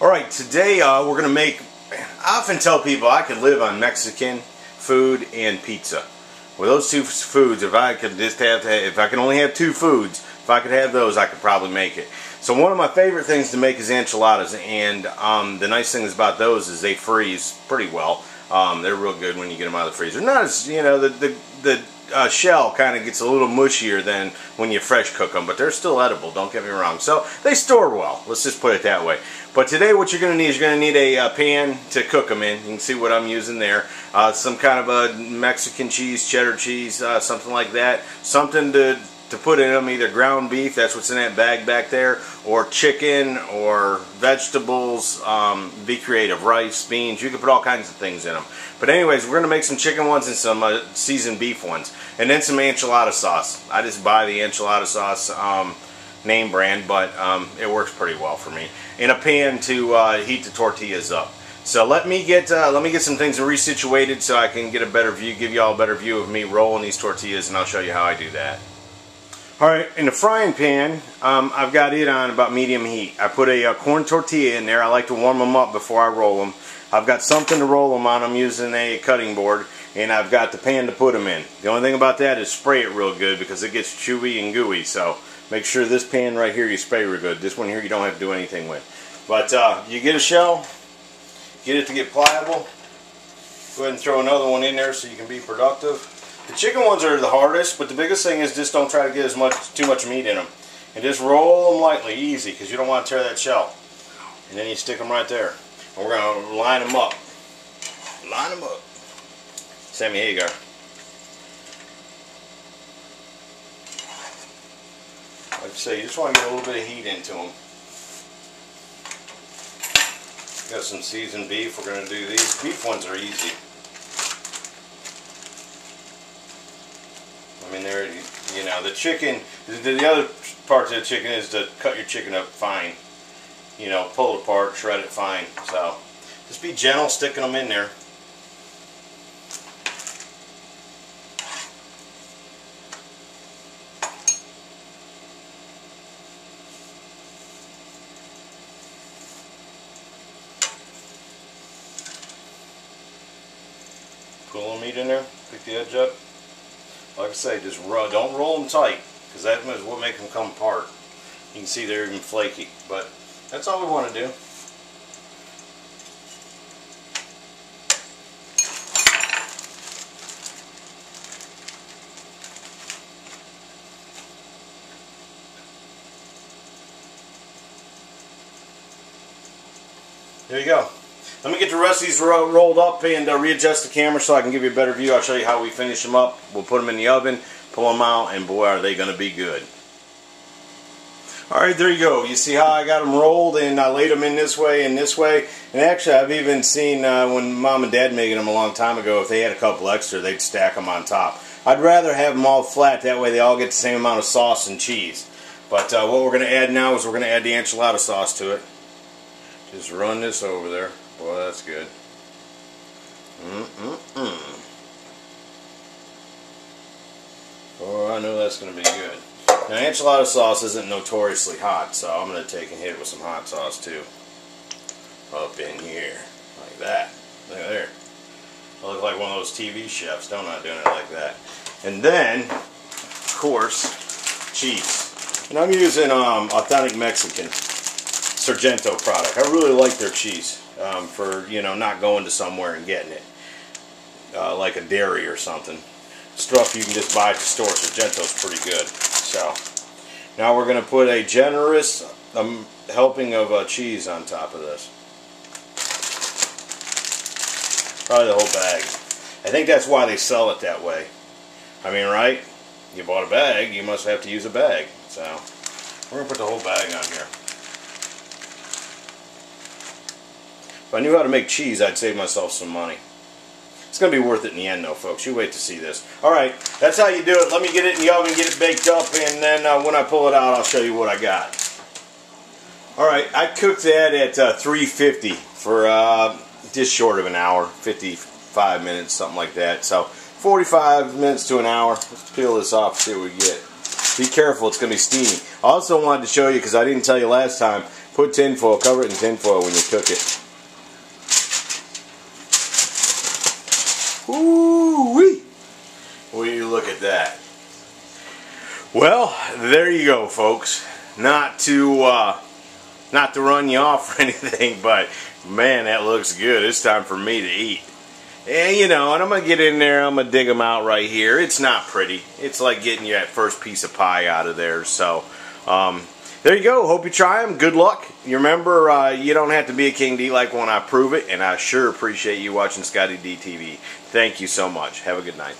Alright, today we're going to make, I often tell people I could live on Mexican food and pizza. With those two foods, if I could just if I can only have two foods, if I could have those, I could probably make it. So one of my favorite things to make is enchiladas, and the nice thing about those is they freeze pretty well. They're real good when you get them out of the freezer. Not as, you know, the shell kind of gets a little mushier than when you fresh cook them, but they're still edible, don't get me wrong. So they store well, let's just put it that way. But today what you're going to need is you're going to need a pan to cook them in. You can see what I'm using there. Some kind of a Mexican cheese, cheddar cheese, something like that. Something to put in them, either ground beef, that's what's in that bag back there, or chicken, or vegetables, be creative, rice, beans, you can put all kinds of things in them. But anyways, we're going to make some chicken ones and some seasoned beef ones. And then some enchilada sauce. I just buy the enchilada sauce name brand, but it works pretty well for me. In a pan to heat the tortillas up. So let me get some things resituated so I can get a better view, give you all a better view of me rolling these tortillas, and I'll show you how I do that. Alright, in the frying pan, I've got it on about medium heat. I put a corn tortilla in there. I like to warm them up before I roll them. I've got something to roll them on. I'm using a cutting board, and I've got the pan to put them in. The only thing about that is spray it real good because it gets chewy and gooey. So make sure this pan right here you spray real good. This one here you don't have to do anything with. But you get a shell, get it to get pliable. Go ahead and throw another one in there so you can be productive. The chicken ones are the hardest, but the biggest thing is just don't try to get too much meat in them. And just roll them lightly, easy, because you don't want to tear that shell. And then you stick them right there. And we're going to line them up. Line them up. Sammy, here you go. Like I say, you just want to get a little bit of heat into them. Got some seasoned beef. We're going to do these. Beef ones are easy. I mean, they're, you know, the chicken, the other part of the chicken is to cut your chicken up fine. You know, pull it apart, shred it fine. So, just be gentle sticking them in there. Pull a little meat in there, pick the edge up. Like I say, just don't roll them tight, because that is what makes them come apart. You can see they're even flaky, but that's all we want to do. There you go. Let me get the rest of these rolled up and readjust the camera so I can give you a better view. I'll show you how we finish them up. We'll put them in the oven, pull them out, and boy are they going to be good. Alright, there you go. You see how I got them rolled, and I laid them in this way and this way. And actually I've even seen when Mom and Dad making them a long time ago, if they had a couple extra, they'd stack them on top. I'd rather have them all flat, that way they all get the same amount of sauce and cheese. But what we're going to add now is we're going to add the enchilada sauce to it. Just run this over there. Boy, that's good. Oh, I know that's going to be good. Now, enchilada sauce isn't notoriously hot, so I'm going to take and hit it with some hot sauce too. Up in here, like that. Look there. I look like one of those TV chefs, don't I, doing it like that. And then, of course, cheese. And I'm using authentic Mexican Sargento product. I really like their cheese. For, you know, not going to somewhere and getting it like a dairy or something. Stuff you can just buy at the store. Sargento's pretty good. So now we're going to put a generous helping of cheese on top of this. Probably the whole bag. I think that's why they sell it that way. I mean, right? You bought a bag, you must have to use a bag. So we're going to put the whole bag on here. If I knew how to make cheese, I'd save myself some money. It's going to be worth it in the end, though, folks. You wait to see this. Alright, that's how you do it. Let me get it in the oven, get it baked up, and then when I pull it out, I'll show you what I got. Alright, I cooked that at 350 for just short of an hour, 55 minutes, something like that. So, 45 minutes to an hour. Let's peel this off and see what we get. Be careful, it's going to be steamy. I also wanted to show you, because I didn't tell you last time, Put tinfoil, cover it in tinfoil when you cook it. Woo-wee! Will you look at that? Well, there you go, folks. Not to run you off or anything, but man, that looks good. It's time for me to eat. And you know, and I'm gonna get in there. I'm gonna dig them out right here. It's not pretty. It's like getting you that first piece of pie out of there. So, there you go. Hope you try them. Good luck. You remember, you don't have to be a King D like when I prove it, and I sure appreciate you watching Scotty D TV. Thank you so much. Have a good night.